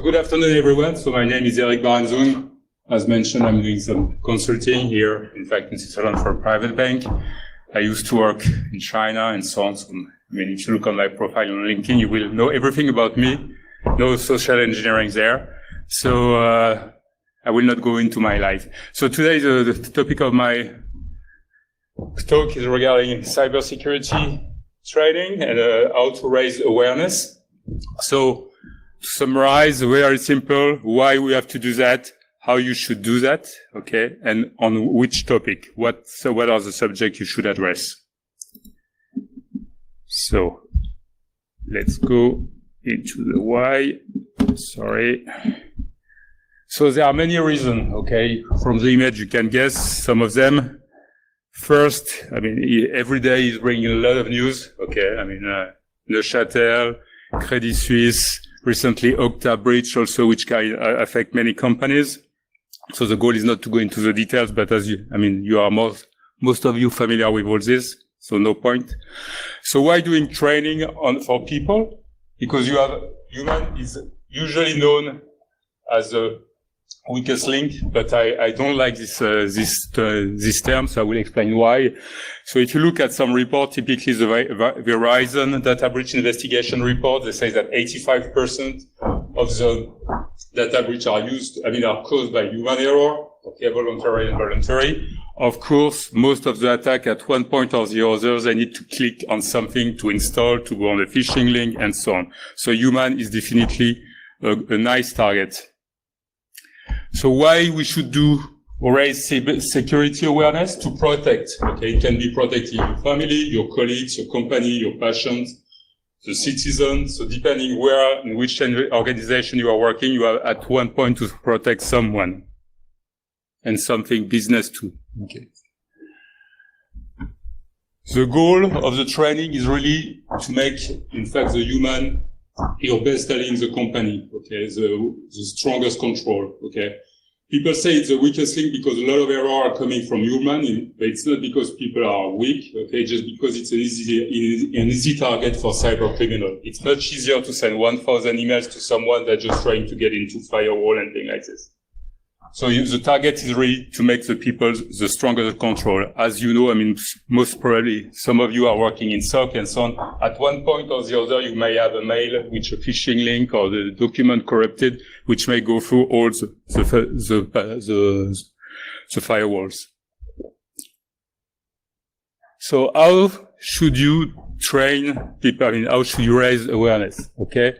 good afternoon, everyone. So my name is Bärenzung. As mentioned, I'm doing some consulting here, in fact, in Switzerland for a private bank. I used to work in China and so on. So, I mean, if you look on my profile on LinkedIn, you will know everything about me. No social engineering there. So I will not go into my life. So today, the topic of my talk is regarding cybersecurity training and how to raise awareness. So to summarize, very simple, why we have to do that, how you should do that, okay, and on which topic, what are the subjects you should address. So let's go into the why. Sorry. So there are many reasons, okay, from the image you can guess some of them. First, I mean, every day is bringing a lot of news, okay, I mean, Neuchâtel, Credit Suisse, recently Okta breach also, which can affect many companies. So the goal is not to go into the details, but you are most of you familiar with all this, so no point. So why doing training for people? Because human is usually known as the weakest link, but I don't like this term, so I will explain why. So if you look at some report, typically the Verizon data breach investigation report, they say that 85% of the data breach are caused by human error, okay, voluntary and voluntary. Of course, most of the attack at one point or the other, they need to click on something to install, to go on a phishing link, and so on. So human is definitely a nice target. So why we should raise security awareness? To protect, okay? It can be protecting your family, your colleagues, your company, your patients, the citizens. So depending in which organization you are working, you are at one point to protect someone and something business too, okay? The goal of the training is really to make, in fact, the human your best ally in the company, okay, the strongest control, okay. People say it's the weakest link because a lot of errors are coming from human, but it's not because people are weak, okay, just because it's an easy target for cyber criminal. It's much easier to send 1,000 emails to someone that's just trying to get into firewall and things like this. So the target is really to make the people the strongest control. As you know, I mean, most probably some of you are working in SOC and so on. At one point or the other, you may have a mail which a phishing link or the document corrupted, which may go through all the firewalls. So how should you train people? I mean, how should you raise awareness? Okay.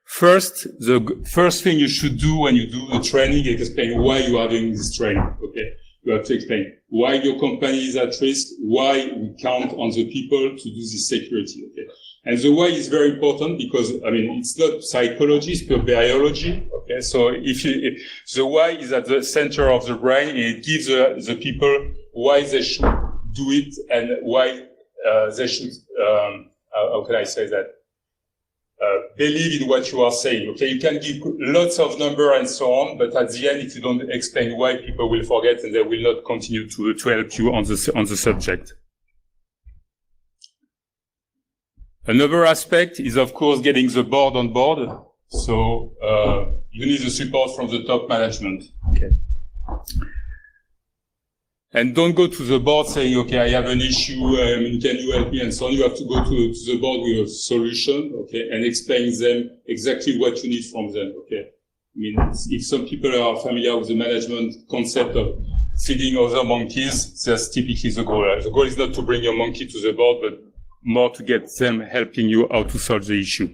First, the first thing you should do when you do the training is explain why you are doing this training, okay? You have to explain why your company is at risk, why we count on the people to do this security, okay? And the why is very important because, I mean, it's not psychology, it's pure biology, okay? So the why is at the center of the brain, and it gives the people why they should do it and why they should, how can I say that? Believe in what you are saying, okay? You can give lots of numbers and so on, but at the end, if you don't explain why, people will forget and they will not continue to help you on the subject. Another aspect is, of course, getting the board on board. So, you need the support from the top management, okay? And don't go to the board saying, okay, I have an issue, can you help me, and so on. You have to go to the board with a solution, okay, and explain them exactly what you need from them, okay. I mean, if some people are familiar with the management concept of feeding other monkeys, that's typically the goal. The goal is not to bring your monkey to the board, but more to get them helping you how to solve the issue.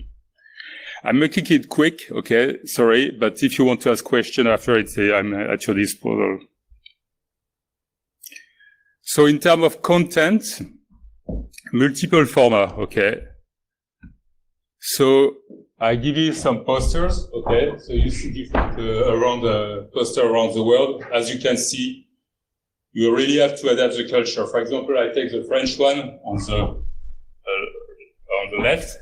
I'm making it quick, okay, sorry, but if you want to ask questions after I'm at your disposal. So in terms of content, multiple format, okay. So I give you some posters, okay. So you see different posters around the world. As you can see, you really have to adapt the culture. For example, I take the French one on the left,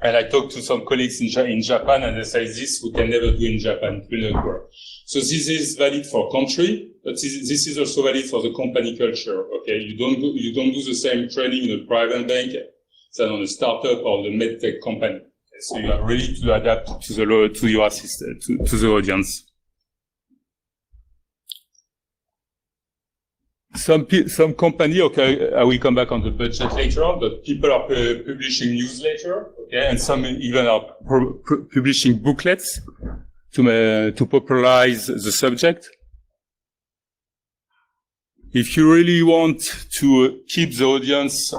and I talk to some colleagues in Japan, and they say this we can never do in Japan. It will not work. So this is valid for country, but this is also valid for the company culture. Okay, you don't do the same training in a private bank than on a startup or the medtech company. So you are ready to adapt to your assistant, to the audience. Some company, okay, I will come back on the budget later on, but people are publishing newsletter, okay, and some even are publishing booklets to popularize the subject. If you really want to keep the audience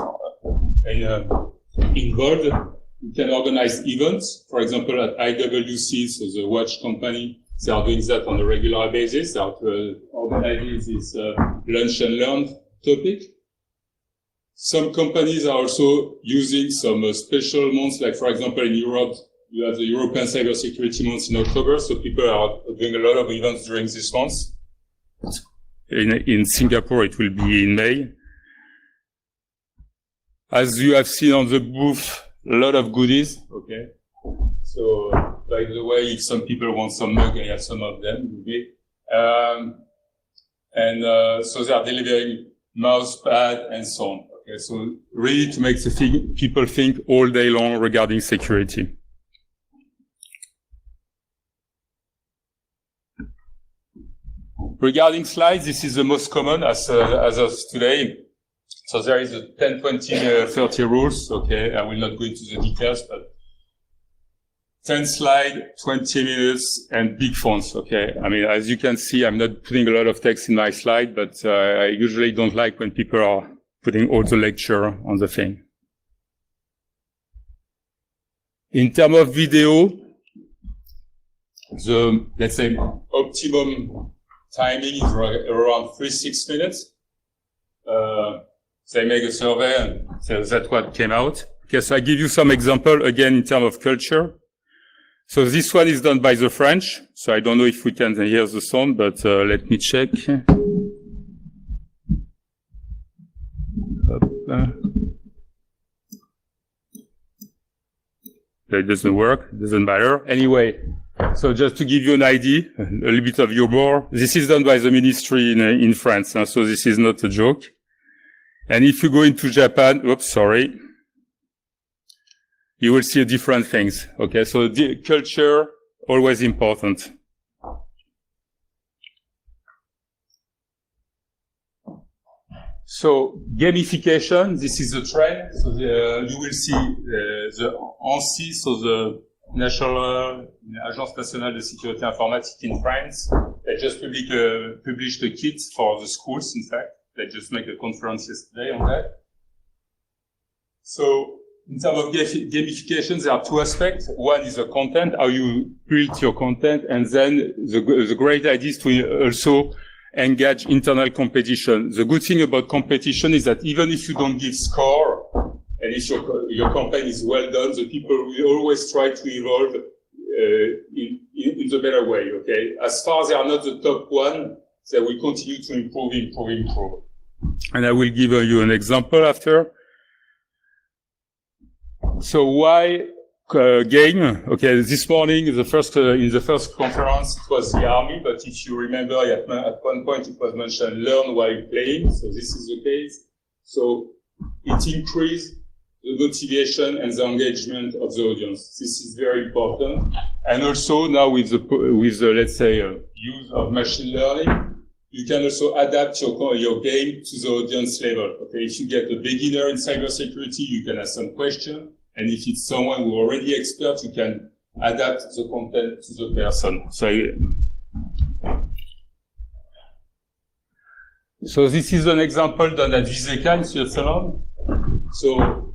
involved, you can organize events. For example, at IWC, so the watch company, they are doing that on a regular basis. They are organizing this lunch and learn topic. Some companies are also using some special months, like for example in Europe, you have the European Cybersecurity Month in October, so people are doing a lot of events during this month. In Singapore, it will be in May. As you have seen on the booth, a lot of goodies, okay? So, by the way, if some people want some mug, I have some of them. Okay? So they are delivering mouse pad and so on. Okay, so really to make people think all day long regarding security. Regarding slides, this is the most common as of today. So there is a 10, 20, 30 rules. Okay, I will not go into the details, but 10 slides, 20 minutes, and big fonts. Okay, I mean, as you can see, I'm not putting a lot of text in my slide, but I usually don't like when people are putting all the lecture on the thing. In terms of video, the, let's say, optimum timing is around 3-6 minutes. They make a survey and so that's what came out. Okay, so I give you some example again in terms of culture. So this one is done by the French. So I don't know if we can hear the sound, but let me check. That doesn't work. It doesn't matter. Anyway, so just to give you an idea, a little bit of humor. This is done by the ministry in France. So this is not a joke. And if you go into Japan, oops, sorry, you will see different things. Okay, so the culture, always important. So gamification, this is the trend. So you will see the ANSSI, so the National Agence Nationale de Sécurité Informatique in France. They just published a kit for the schools, in fact. They just made a conference yesterday on that. So in terms of gamification, there are two aspects. One is the content, how you build your content, and then the great idea is to also engage internal competition. The good thing about competition is that even if you don't give score, and if your campaign is well done, the people will always try to evolve in the better way, okay? As far as they are not the top one, they will continue to improve. And I will give you an example after. So why game? Okay, this morning, in the first conference, it was the army, but if you remember, at one point it was mentioned learn while playing. So this is the case. So it increased the motivation and the engagement of the audience. This is very important. And also now with the let's say use of machine learning, you can also adapt your game to the audience level. Okay, if you get a beginner in cybersecurity, you can ask some question. And if it's someone who already expert, you can adapt the content to the person. So this is an example done at Viseka in Switzerland. So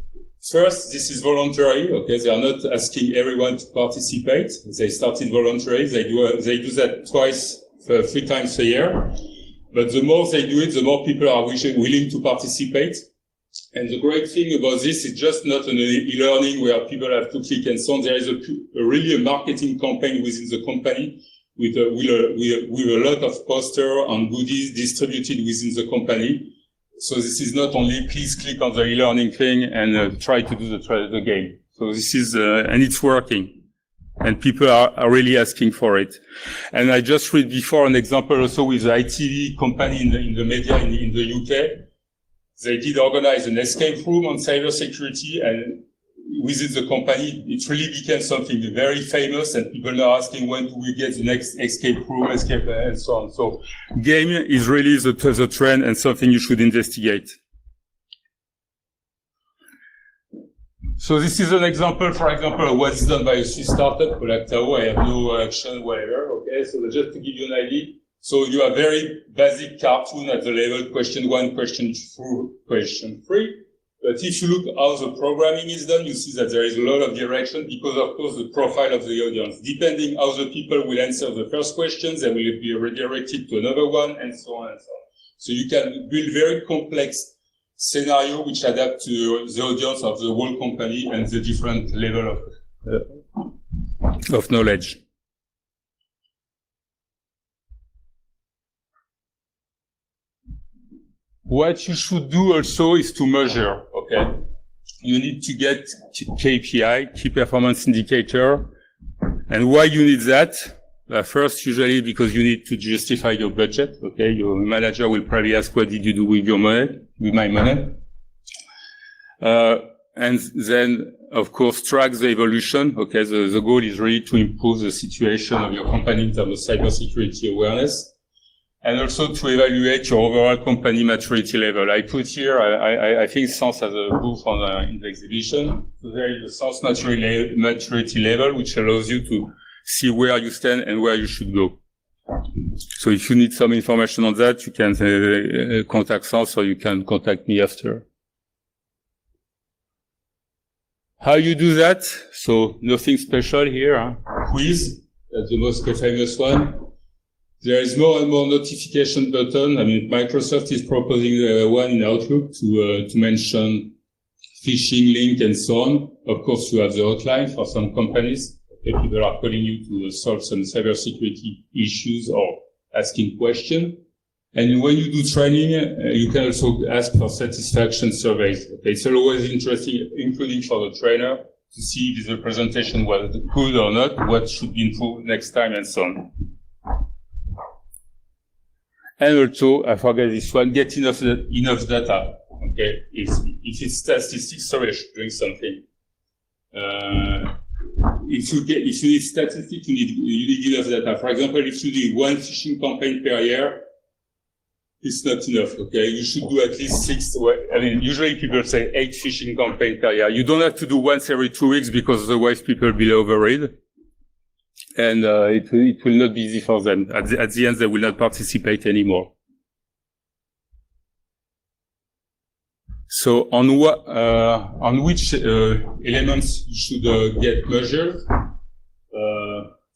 first, this is voluntary. Okay, they are not asking everyone to participate. They started voluntary. They do that twice, 3 times a year. But the more they do it, the more people are willing to participate. And the great thing about this is just not an e-learning where people have to click and so on. There is really a marketing campaign within the company with a lot of poster and goodies distributed within the company. So this is not only please click on the e-learning thing and try to do the game. So this is, and it's working. And people are really asking for it. And I just read before an example also with the ITV company in the media in the UK. They did organize an escape room on cybersecurity, and within the company, it really became something very famous, and people are asking when do we get the next escape room, and so on. So game is really the trend and something you should investigate. So this is an example, for example, of what's done by a Swiss startup, Colactao. I have no action, whatever. Okay, so just to give you an idea. So you have very basic cartoon at the level, question 1, question 2, question 3. But if you look how the programming is done, you see that there is a lot of direction because, of course, the profile of the audience. Depending how the people will answer the first questions, they will be redirected to another one, and so on and so on. So you can build very complex scenario which adapt to the audience of the whole company and the different level of knowledge. What you should do also is to measure, okay? You need to get KPI, key performance indicator. And why you need that? First, usually because you need to justify your budget, okay? Your manager will probably ask, what did you do with your money, with my money? And then, of course, track the evolution, okay? The goal is really to improve the situation of your company in terms of cybersecurity awareness. And also to evaluate your overall company maturity level. I put here, I think SANS has a booth in the exhibition. So there is the SANS maturity level, which allows you to see where you stand and where you should go. So if you need some information on that, you can contact SANS or you can contact me after. How you do that? So nothing special here. Huh? Quiz, that's the most famous one. There is more and more notification button. I mean, Microsoft is proposing one in Outlook to mention phishing link and so on. Of course, you have the hotline for some companies. Okay, people are calling you to solve some cybersecurity issues or asking questions. And when you do training, you can also ask for satisfaction surveys. Okay, it's always interesting, including for the trainer, to see if the presentation was good or not, what should be improved next time, and so on. And also, I forget this one, get enough data. Okay, if it's statistics, sorry, I should drink something. If you need statistics, you need enough data. For example, if you do one phishing campaign per year, it's not enough. Okay, you should do at least 6. I mean, usually people say 8 phishing campaigns per year. You don't have to do once every 2 weeks because otherwise people will overread. And it will not be easy for them. At the end, they will not participate anymore. So on which elements you should get measured?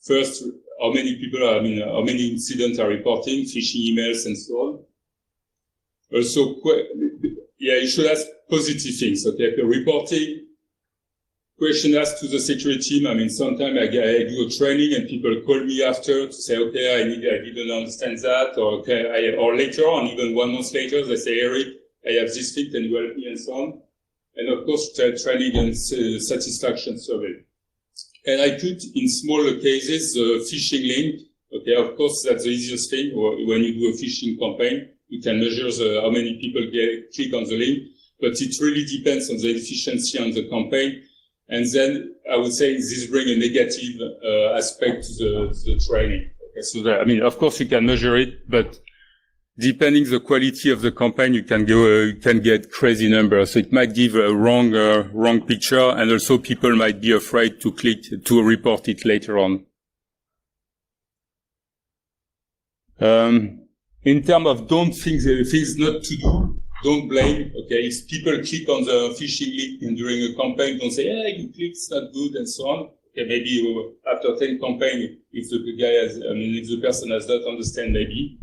First, how many people how many incidents are reporting, phishing emails, and so on. Also, you should ask positive things. Okay, reporting. Question asked to the security team. I mean, sometimes I do a training and people call me after to say, okay, I didn't understand that, or okay, or later on, even 1 month later, they say, Eric, I have this thing, can you help me, and so on. And of course, training and satisfaction survey. And I put in smaller cases the phishing link. Okay, of course, that's the easiest thing. Or when you do a phishing campaign, you can measure how many people click on the link, but it really depends on the efficiency on the campaign. And then I would say this brings a negative aspect to the training. Okay, so that, I mean, of course you can measure it, but depending the quality of the campaign, you can get crazy numbers. So it might give a wrong picture, and also people might be afraid to click to report it later on. In terms of things not to do. Don't blame, okay? If people click on the phishing link during a campaign, don't say, yeah, you clicked, it's not good, and so on. Okay, maybe after 10 campaigns, if the person does not understand, maybe.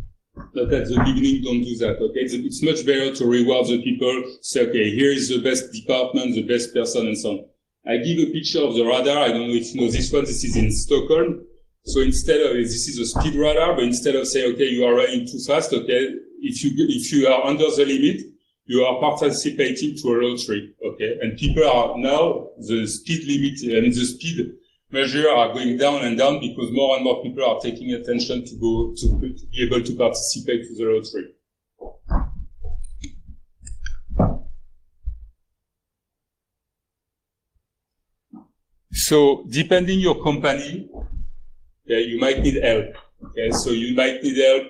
But at the beginning, don't do that, okay? It's much better to reward the people, say, okay, here is the best department, the best person, and so on. I give a picture of the radar. I don't know if you know this one. This is in Stockholm. So instead of, this is a speed radar, but instead of saying, okay, you are running too fast, okay, if you are under the limit, you are participating to a lottery, okay? And people are now, the speed limit, the speed measure are going down and down because more and more people are taking attention to be able to participate to the lottery. So depending your company, you might need help. Okay, so you might need help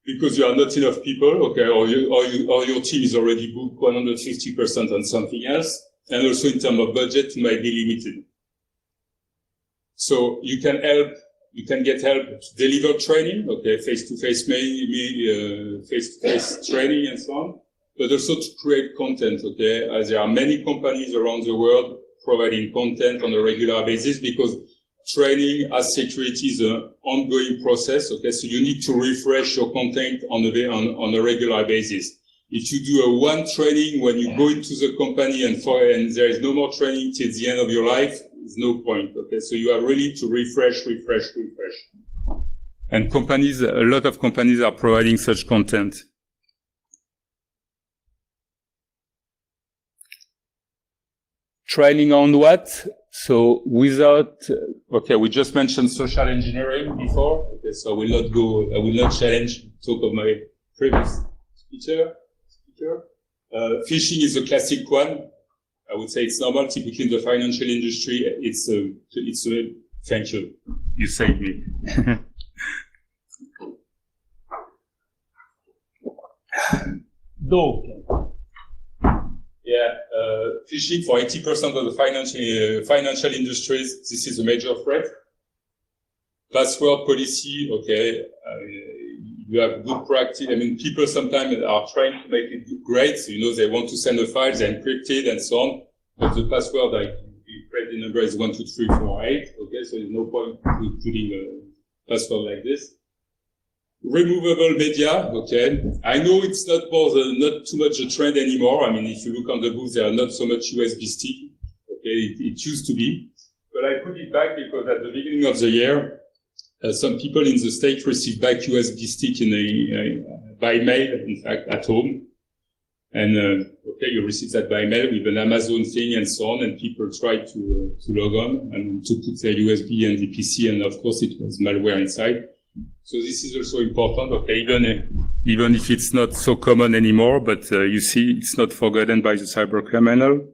because you are not enough people, okay, or your team is already booked 150% on something else, and also in terms of budget, you might be limited. So you can get help to deliver training, okay, face-to-face training and so on, but also to create content, okay, as there are many companies around the world providing content on a regular basis, because training as security is an ongoing process, okay, so you need to refresh your content on a regular basis. If you do a one training when you go into the company and there is no more training till the end of your life, there's no point, okay, so you have really to refresh. And a lot of companies are providing such content. Training on what? So okay, we just mentioned social engineering before. Okay, so I will not talk of my previous speaker. Phishing is a classic one. I would say it's normal. Typically in the financial industry, thank you. You saved me. Phishing for 80% of the financial industries, this is a major threat. Password policy, okay, you have good practice. I mean, people sometimes are trying to make it great. So, they want to send a file, they encrypt it and so on. But the password, the number is 12348. Okay, so there's no point in putting a password like this. Removable media, okay. I know it's not too much a trend anymore. I mean, if you look on the books, there are not so much USB stick. Okay, it used to be. But I put it back because at the beginning of the year, some people in the States received back USB stick by mail, in fact, at home. And, okay, you receive that by mail with an Amazon thing and so on, and people tried to log on and to put their USB and the PC, and of course it was malware inside. So this is also important, okay, even if it's not so common anymore, but you see, it's not forgotten by the cyber criminal.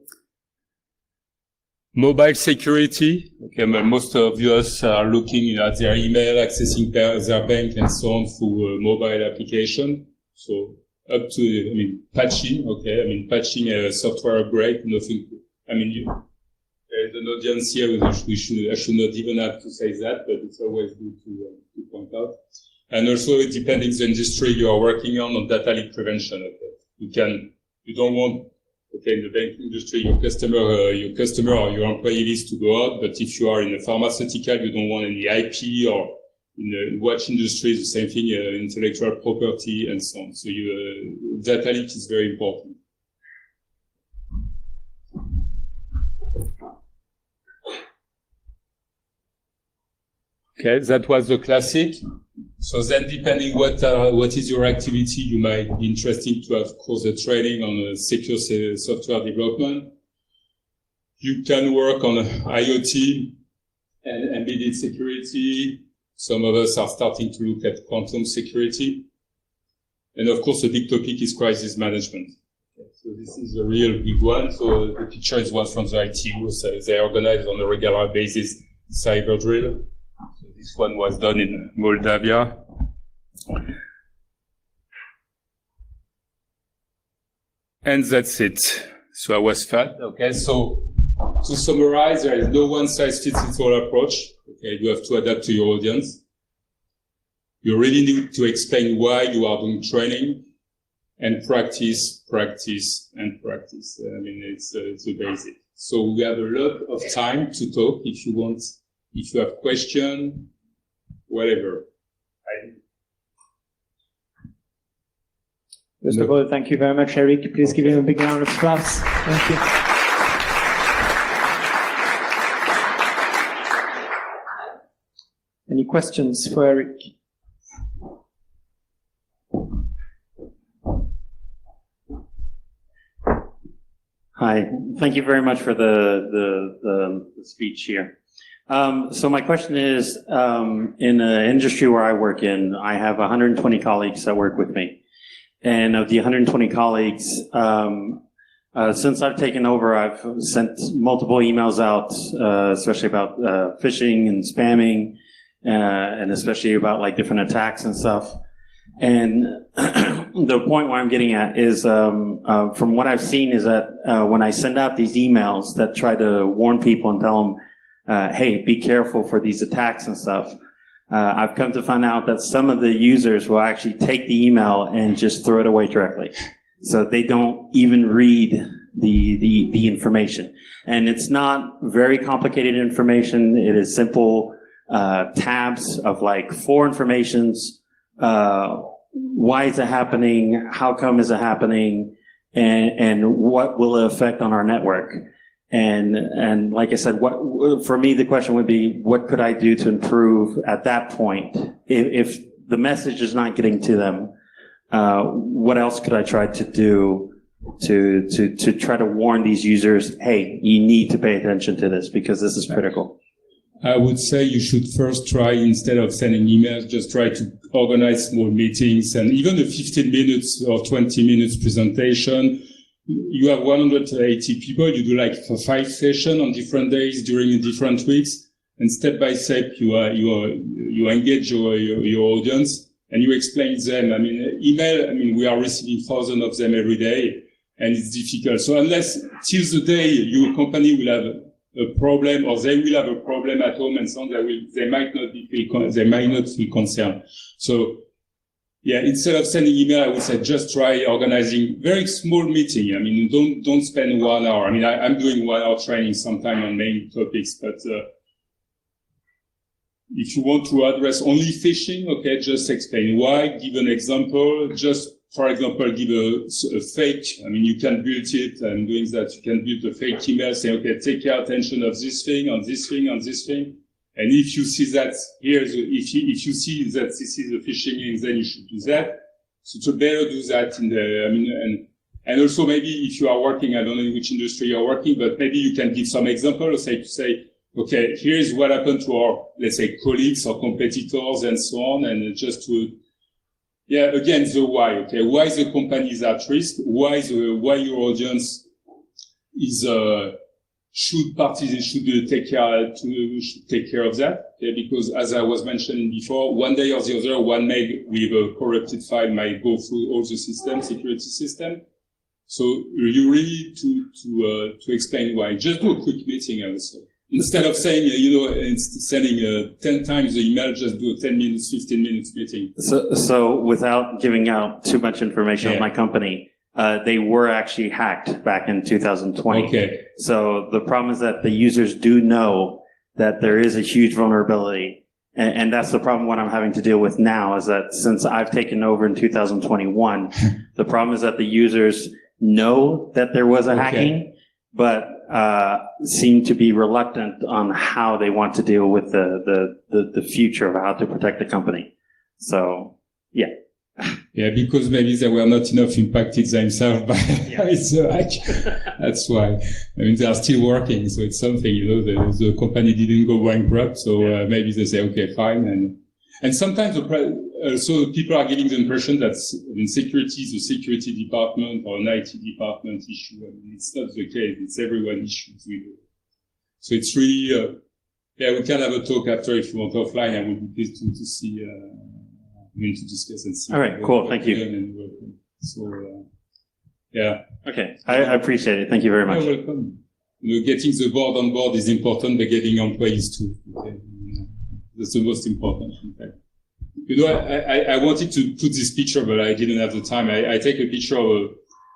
Mobile security, okay, most of us are looking at their email, accessing their bank and so on through a mobile application. So up to, patching, okay, patching a software upgrade, nothing, there's an audience here, I should not even have to say that, but it's always good to point out. And also, depending on the industry you are working on data leak prevention. Okay. You don't want, okay, in the banking industry, your customer or your employee list to go out, but if you are in the pharmaceutical, you don't want any IP, or in the watch industry, the same thing, intellectual property and so on. So data leak is very important. Okay, that was the classic. So then, depending what is your activity, you might be interested to have course a training on secure software development. You can work on IoT and embedded security. Some of us are starting to look at quantum security. And of course, the big topic is crisis management. Okay, so this is a real big one. So the picture is one from the ITU. So they organize on a regular basis cyber drill. This one was done in Moldavia. And that's it. So I was fat. Okay, so to summarize, there is no one-size-fits-all approach. Okay, you have to adapt to your audience. You really need to explain why you are doing training, and practice, and practice. It's the basic. So we have a lot of time to talk if you want. If you have questions, whatever. First of all, thank you very much, Eric. Please give him a big round of applause. Thank you. Any questions for Eric? Hi, thank you very much for the speech here. So my question is, in the industry where I work in, I have 120 colleagues that work with me. And of the 120 colleagues, Since I've taken over, I've sent multiple emails out, especially about phishing and spamming, and especially about like different attacks and stuff. And the point where I'm getting at is, from what I've seen, is that when I send out these emails that try to warn people and tell them, hey, be careful for these attacks and stuff, I've come to find out that some of the users will actually take the email and just throw it away directly. So they don't even read the information. And it's not very complicated information. It is simple tabs of like 4 informations. Why is it happening? How come is it happening? And what will it affect on our network? And like I said, for me, the question would be, what could I do to improve at that point? If the message is not getting to them, what else could I try to do to try to warn these users, hey, you need to pay attention to this because this is critical? I would say you should first try, instead of sending emails, just try to organize small meetings, and even a 15 minutes or 20 minutes presentation. You have 180 people, you do like 5 sessions on different days during different weeks, and step by step you engage your audience and you explain them. I mean, email, we are receiving thousands of them every day, and it's difficult. So unless till the day your company will have a problem, or they will have a problem at home and so on, they might not feel concerned. So yeah, instead of sending email, I would say just try organizing very small meeting. I mean, don't spend 1 hour. I mean, I'm doing 1 hour training sometime on main topics, but if you want to address only phishing, okay, just explain why, give an example. Just, for example, give a fake, I mean, you can build it, and doing that, you can build a fake email, say, okay, take care attention of this thing, on this thing, on this thing. And if you see that if you see that this is a phishing link, then you should do that. So to better do that and also maybe if you are working, I don't know in which industry you're working, but maybe you can give some examples, say, okay, here's what happened to our, let's say, colleagues or competitors and so on, and just to, yeah, again, the why, okay, why the company is at risk, why your audience is, should take care of that, okay? Because as I was mentioning before, one day or the other, one mail with a corrupted file might go through all the security system. So you really need to explain why. Just do a quick meeting, I would say. Instead of saying, sending 10 times the email, just do a 10 minutes, 15 minutes meeting. So without giving out too much information on my company, they were actually hacked back in 2020. Okay. So the problem is that the users do know that there is a huge vulnerability. And that's the problem what I'm having to deal with now, is that since I've taken over in 2021, the problem is that the users know that there was a hacking, but seem to be reluctant on how they want to deal with the future of how to protect the company. So, yeah. Yeah, because maybe they were not enough impacted themselves by the hack. That's why. I mean, they are still working, so it's something, the company didn't go bankrupt, so maybe they say, okay, fine. And sometimes so people are giving the impression that in security is a security department or an IT department issue. I mean, it's not the case. It's everyone issues with it. So it's really, we can have a talk after if you want offline. I would be pleased to see, to discuss and see. All right, cool. Thank you. So, yeah. Okay. I appreciate it. Thank you very much. You're welcome. Getting the board on board is important, but getting employees too. Okay. That's the most important, in fact. I wanted to put this picture, but I didn't have the time. I take a picture of a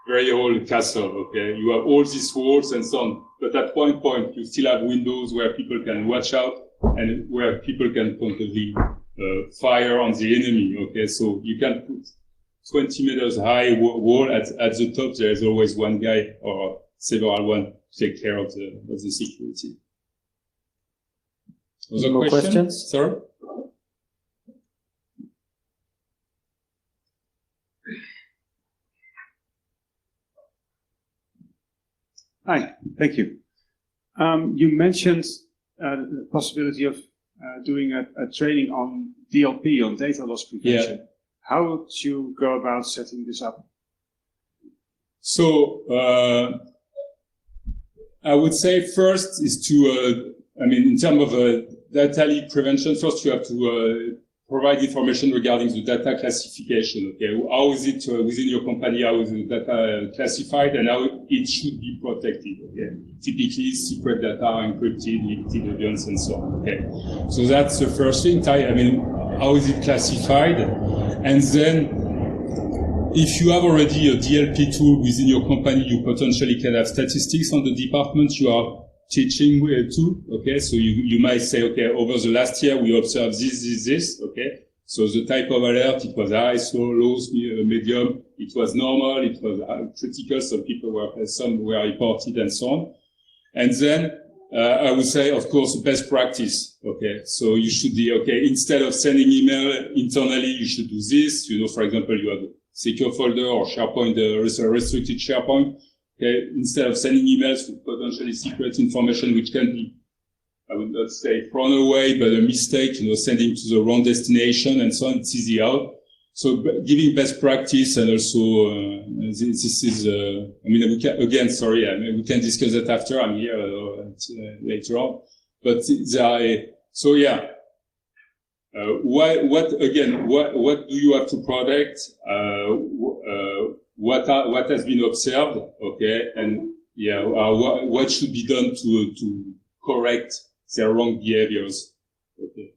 very old castle, okay? You have all these walls and so on, but at one point you still have windows where people can watch out and where people can constantly fire on the enemy, okay? So you can put 20 meters high wall at the top. There is always one guy or several one to take care of the security. Other More questions? Sorry? Hi, thank you. You mentioned the possibility of doing a training on DLP, on data loss prevention. Yeah. How would you go about setting this up? So, I would say first is to, in terms of data leak prevention, first you have to provide information regarding the data classification. Okay, how is it within your company? How is the data classified, and how it should be protected? Okay, typically secret data, encrypted, limited audience, and so on. Okay, so that's the first thing. How is it classified? And then, if you have already a DLP tool within your company, you potentially can have statistics on the department you are teaching to. Okay, so you might say, okay, over the last year we observed this. Okay, so the type of alert, it was high, slow, low, medium. It was normal. It was critical. Some were reported, and so on. And then I would say, of course, best practice. Okay, so you should be instead of sending email internally, you should do this. For example, you have a secure folder or SharePoint, restricted SharePoint. Okay, instead of sending emails with potentially secret information, which can be, I would not say thrown away, but a mistake, sending to the wrong destination and so on, it's easy out. So giving best practice, and also, this is, we can discuss that after. I'm here later on, but what do you have to protect? What has been observed, okay, and what should be done to correct their wrong behaviors, okay.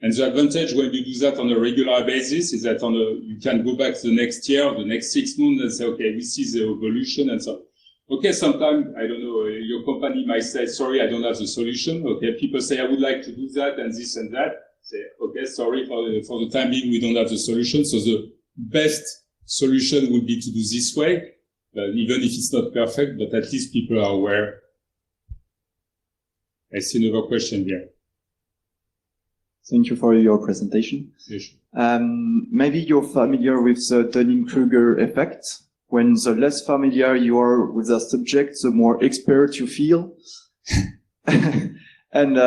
And the advantage when you do that on a regular basis is that you can go back to the next year, the next 6 months, and say, okay, this is the evolution, and so on. Okay, sometimes, I don't know, your company might say, sorry, I don't have the solution. Okay, people say, I would like to do that and this and that. Say, okay, sorry, for the time being, we don't have the solution. So the best solution would be to do this way, even if it's not perfect, but at least people are aware. I see another question here. Thank you for your presentation. Yes. Maybe you're familiar with the Dunning-Kruger effect. When the less familiar you are with the subject, the more expert you feel. And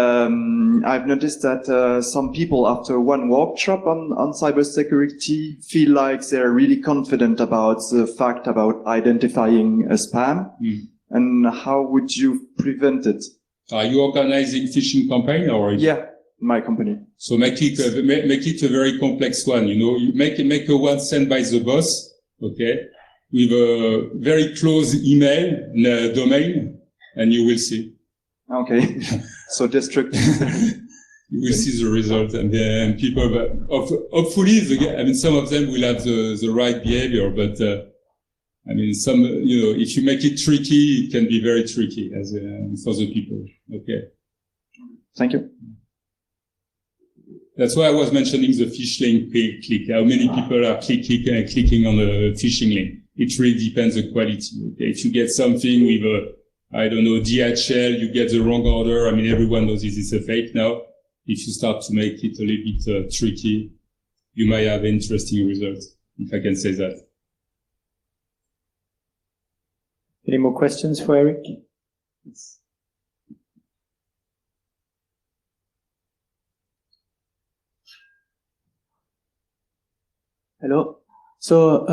I've noticed that some people, after one workshop on cybersecurity, feel like they're really confident about the fact about identifying a spam. And how would you prevent it? Are you organizing phishing campaign or? Yeah, my company. So make it a very complex one. You make a one sent by the boss, okay, with a very close email domain, and you will see. Okay, so destructive. You will see the result, and people. Hopefully, some of them will have the right behavior, but some, if you make it tricky, it can be very tricky for the people. Okay. Thank you. That's why I was mentioning the fish link click. How many people are clicking on the phishing link? It really depends on the quality. Okay? If you get something with DHL, you get the wrong order. Everyone knows this is a fake now. If you start to make it a little bit tricky, you might have interesting results, if I can say that. Any more questions for Eric? Hello. So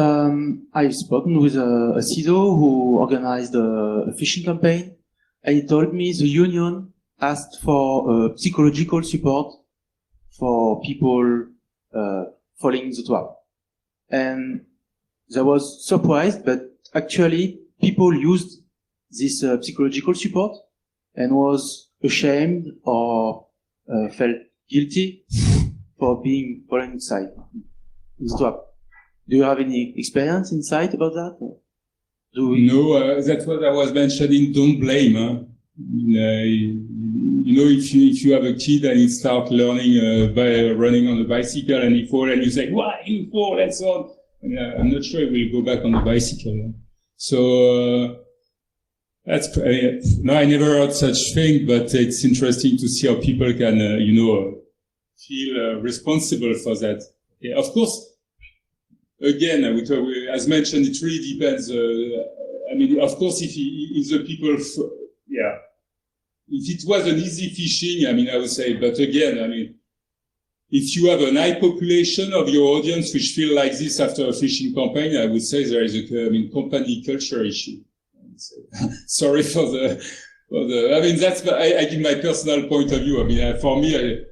I've spoken with a CISO who organized a phishing campaign, and he told me the union asked for psychological support for people falling the trap. And I was surprised, but actually people used this psychological support and was ashamed or felt guilty for being fallen inside the trap. Do you have any experience, insight about that? No, that's what I was mentioning. Don't blame. Huh? If you have a kid and he starts learning by running on a bicycle and he falls and you say, why you fall and so on. I'm not sure he will go back on the bicycle. Huh? So no, I never heard such thing, but it's interesting to see how people can, feel responsible for that. Okay, of course. Again, as mentioned, it really depends. Of course, if the people, if it was an easy phishing, I would say, but again, if you have an high population of your audience which feel like this after a phishing campaign, I would say there is a company culture issue. Sorry for the, I mean, I give my personal point of view. I mean, for me,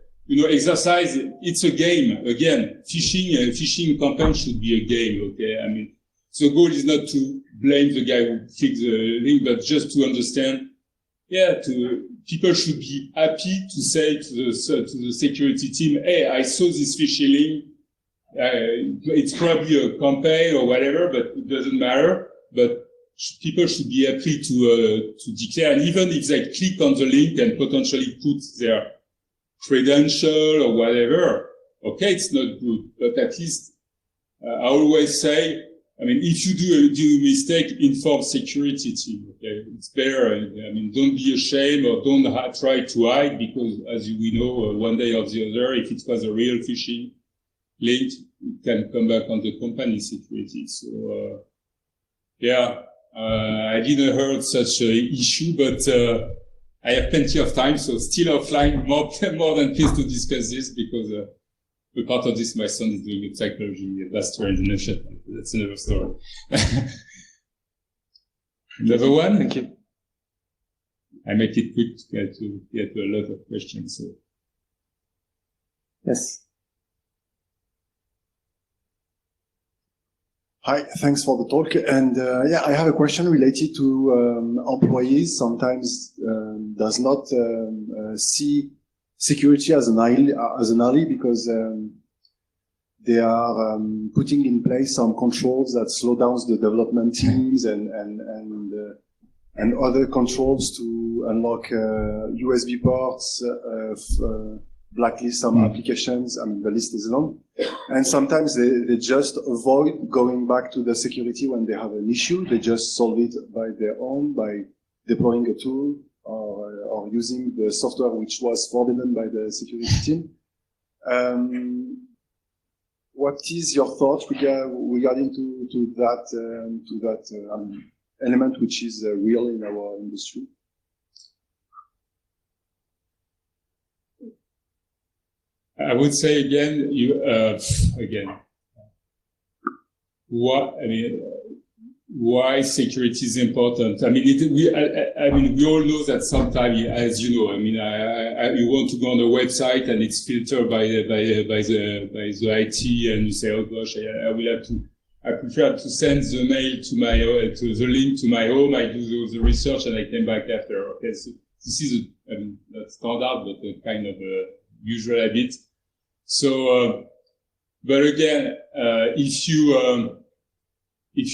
exercise, it's a game. Again, phishing campaign should be a game, okay? I mean, the goal is not to blame the guy who fixed the link, but just to understand, people should be happy to say to the security team, hey, I saw this phishing link. It's probably a campaign or whatever, but it doesn't matter. But people should be happy to declare, and even if they click on the link and potentially put their credential or whatever, okay, it's not good, but at least I always say, I mean, if you do a mistake, inform security team. Okay, it's better. I mean, don't be ashamed or don't try to hide, because as we know, one day or the other, if it was a real phishing link, it can come back on the company security. So, I didn't heard such an issue, but I have plenty of time, so still offline, more than pleased to discuss this, because a part of this, my son is doing a technology master in the nation. That's another story. Another one? Thank you. I make it quick to get to a lot of questions. So. Yes. Hi, thanks for the talk. And I have a question related to employees sometimes does not see security as an ally because they are putting in place some controls that slow down the development teams and other controls to unlock USB ports, blacklist some applications. I mean, the list is long. And sometimes they just avoid going back to the security when they have an issue. They just solve it by their own, by deploying a tool or using the software which was forbidden by the security team. What is your thought regarding to that element which is real in our industry? I would say again, why security is important. I mean, we all know that sometimes, as you know, you want to go on a website and it's filtered by the IT, and you say, oh gosh, I prefer to send the mail to the link to my home. I do the research and I came back after. Okay, so this is not standard, but a kind of a usual habit. So, but again, if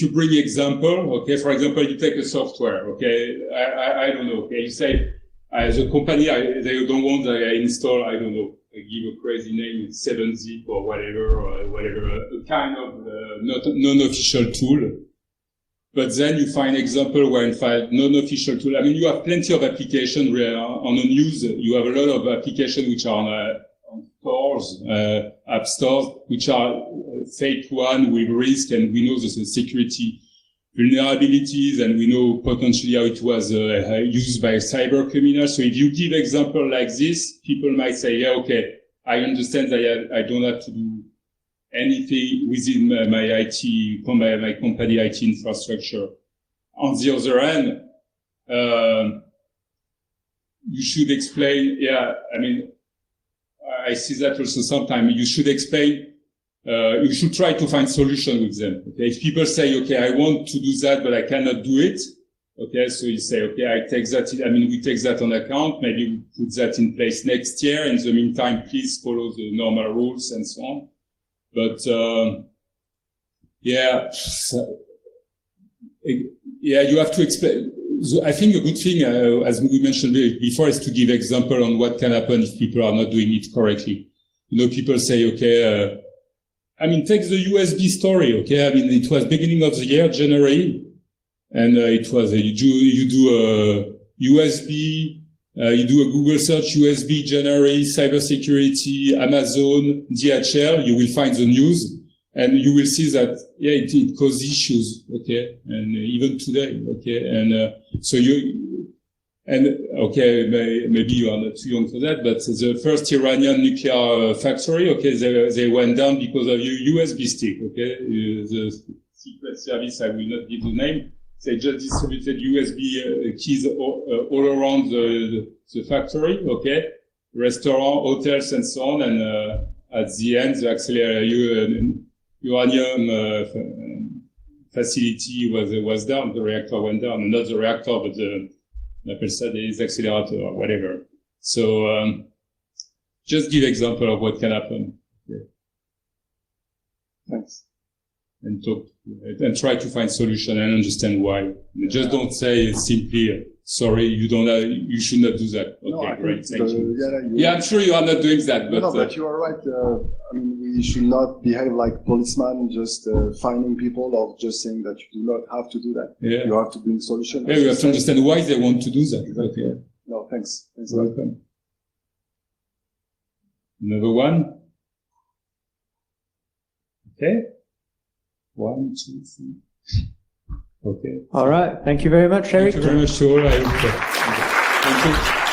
you bring example, okay, for example, you take a software, okay, I don't know, okay, you say, as a company, they don't want that I install, I don't know, I give a crazy name, 7-zip or whatever, a kind of non-official tool. But then you find example where in fact non-official tool, I mean, you have plenty of applications on the news, you have a lot of applications which are on stores, app stores, which are fake one with risk, and we know the security vulnerabilities, and we know potentially how it was used by cyber criminals. So if you give example like this, people might say, yeah, okay, I understand that I don't have to do anything within my company IT infrastructure. On the other hand, you should explain, I see that also sometimes. You should explain, you should try to find solution with them. Okay, if people say, okay, I want to do that, but I cannot do it. Okay, so you say, okay, I take that. We take that on account. Maybe we put that in place next year. In the meantime, please follow the normal rules and so on. But you have to explain. I think a good thing, as we mentioned before, is to give example on what can happen if people are not doing it correctly. People say, okay, take the USB story, okay? It was beginning of the year, January, and it was, you do a USB, you do a Google search, USB, January, cybersecurity, Amazon, DHL, you will find the news. And you will see that, it causes issues, okay? And even today, okay? And, so And okay, maybe you are not too young for that, but the first Iranian nuclear factory, okay, they went down because of USB stick, okay? The secret service, I will not give the name. They just distributed USB keys all around the factory, okay? Restaurant, hotels, and so on. And at the end, the uranium facility was down. The reactor went down. Not the reactor, but the accelerator or whatever. So just give example of what can happen. Okay. Thanks. And talk and try to find solution and understand why. Just don't say simply, sorry, you should not do that. Okay, No, great, thank you. Yeah, I'm sure you are not doing that, but... No, but you are right. I mean, we should not behave like policemen, just finding people or just saying that you do not have to do that. Yeah. You have to bring solutions. Yeah, you have to understand why they want to do that. Exactly. Okay. No, thanks. Thanks a lot. Welcome. Another one. Okay. 1, 2, 3. Okay. All right. Thank you very much, Eric. Thank you very much to all. I hope. Thank you.